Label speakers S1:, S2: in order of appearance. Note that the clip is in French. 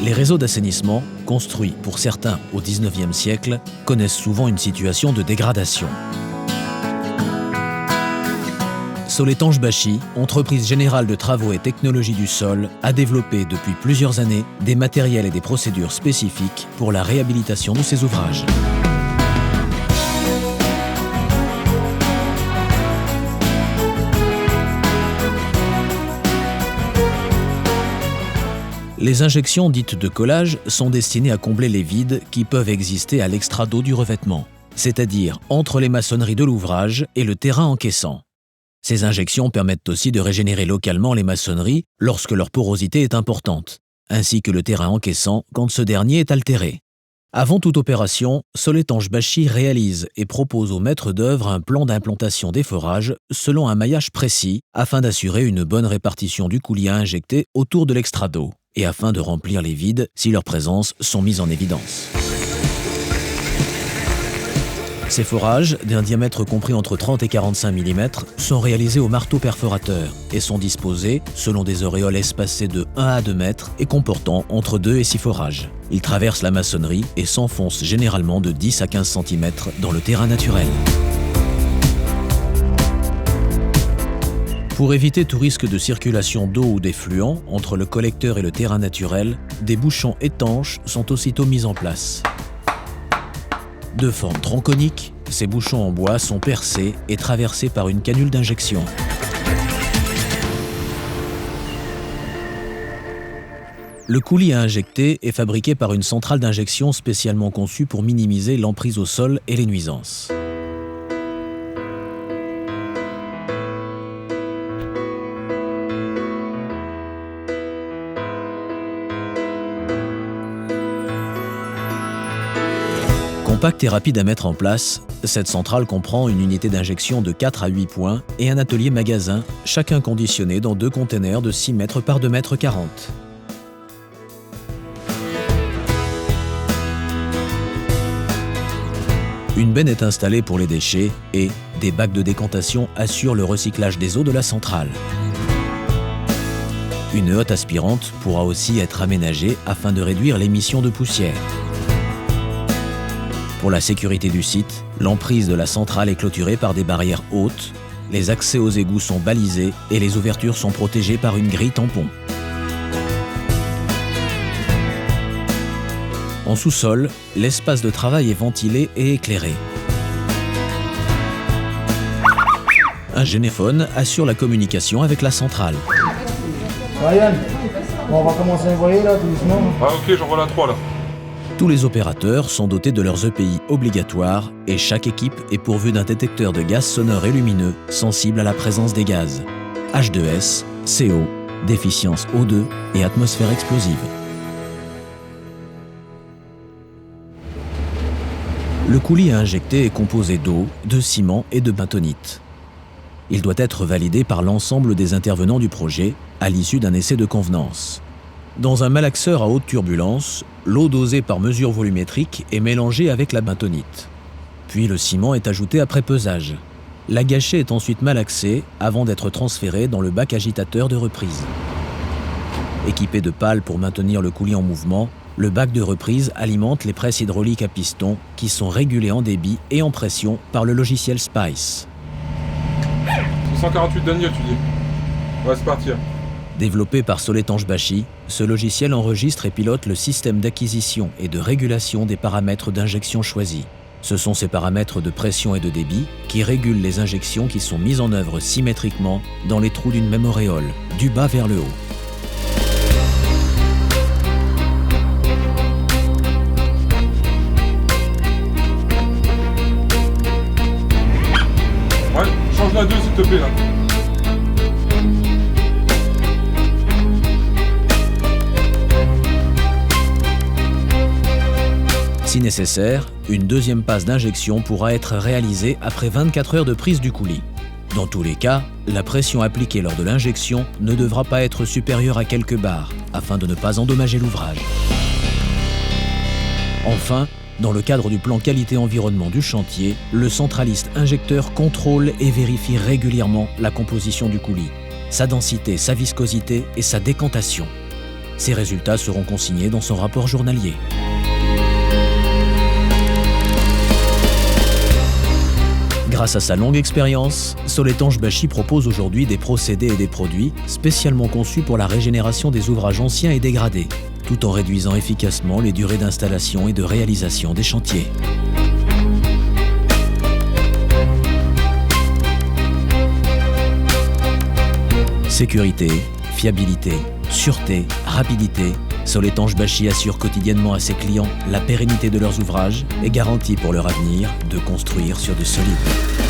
S1: Les réseaux d'assainissement, construits pour certains au XIXe siècle, connaissent souvent une situation de dégradation. Soletanche-Bachy, entreprise générale de travaux et technologie du sol, a développé depuis plusieurs années des matériels et des procédures spécifiques pour la réhabilitation de ses ouvrages. Les injections dites de collage sont destinées à combler les vides qui peuvent exister à l'extrado du revêtement, c'est-à-dire entre les maçonneries de l'ouvrage et le terrain encaissant. Ces injections permettent aussi de régénérer localement les maçonneries lorsque leur porosité est importante, ainsi que le terrain encaissant quand ce dernier est altéré. Avant toute opération, Soletanche-Bachy réalise et propose au maître d'œuvre un plan d'implantation des forages selon un maillage précis afin d'assurer une bonne répartition du coulis à injecter autour de l'extrado et afin de remplir les vides si leurs présences sont mises en évidence. Ces forages, d'un diamètre compris entre 30 et 45 mm, sont réalisés au marteau perforateur et sont disposés selon des auréoles espacées de 1 à 2 mètres et comportant entre 2 et 6 forages. Ils traversent la maçonnerie et s'enfoncent généralement de 10 à 15 cm dans le terrain naturel. Pour éviter tout risque de circulation d'eau ou d'effluents entre le collecteur et le terrain naturel, des bouchons étanches sont aussitôt mis en place. De forme tronconique, ces bouchons en bois sont percés et traversés par une canule d'injection. Le coulis à injecter est fabriqué par une centrale d'injection spécialement conçue pour minimiser l'emprise au sol et les nuisances. Compacte et rapide à mettre en place, cette centrale comprend une unité d'injection de 4 à 8 points et un atelier magasin, chacun conditionné dans 2 containers de 6 mètres par 2 mètres 40. Une benne est installée pour les déchets et des bacs de décantation assurent le recyclage des eaux de la centrale. Une hotte aspirante pourra aussi être aménagée afin de réduire l'émission de poussière. Pour la sécurité du site, l'emprise de la centrale est clôturée par des barrières hautes, les accès aux égouts sont balisés et les ouvertures sont protégées par une grille tampon. En sous-sol, l'espace de travail est ventilé et éclairé. Un généphone assure la communication avec la centrale.
S2: Ryan, on va commencer à envoyer là tout doucement.
S3: Ah ok, j'envoie la 3 là.
S1: Tous les opérateurs sont dotés de leurs EPI obligatoires et chaque équipe est pourvue d'un détecteur de gaz sonore et lumineux sensible à la présence des gaz H2S, CO, déficience O2 et atmosphère explosive. Le coulis à injecter est composé d'eau, de ciment et de bentonite. Il doit être validé par l'ensemble des intervenants du projet à l'issue d'un essai de convenance. Dans un malaxeur à haute turbulence, l'eau dosée par mesure volumétrique est mélangée avec la bentonite. Puis le ciment est ajouté après pesage. La gâchée est ensuite malaxée avant d'être transférée dans le bac agitateur de reprise. Équipé de pales pour maintenir le coulis en mouvement, le bac de reprise alimente les presses hydrauliques à piston qui sont régulées en débit et en pression par le logiciel SPICE.
S3: 148 Daniel, tu dis. Ouais, c'est parti.
S1: Développé par Soletanche-Bachy, ce logiciel enregistre et pilote le système d'acquisition et de régulation des paramètres d'injection choisis. Ce sont ces paramètres de pression et de débit qui régulent les injections qui sont mises en œuvre symétriquement dans les trous d'une même auréole, du bas vers le haut.
S3: Ouais, change la 2 s'il te plaît là.
S1: Si nécessaire, une deuxième passe d'injection pourra être réalisée après 24 heures de prise du coulis. Dans tous les cas, la pression appliquée lors de l'injection ne devra pas être supérieure à quelques bars, afin de ne pas endommager l'ouvrage. Enfin, dans le cadre du plan qualité-environnement du chantier, le centraliste injecteur contrôle et vérifie régulièrement la composition du coulis, sa densité, sa viscosité et sa décantation. Ces résultats seront consignés dans son rapport journalier. Grâce à sa longue expérience, Soletanche Bachy propose aujourd'hui des procédés et des produits spécialement conçus pour la régénération des ouvrages anciens et dégradés, tout en réduisant efficacement les durées d'installation et de réalisation des chantiers. Sécurité, fiabilité, sûreté, rapidité, Soletanche Bachy assure quotidiennement à ses clients la pérennité de leurs ouvrages et garantit pour leur avenir de construire sur du solide.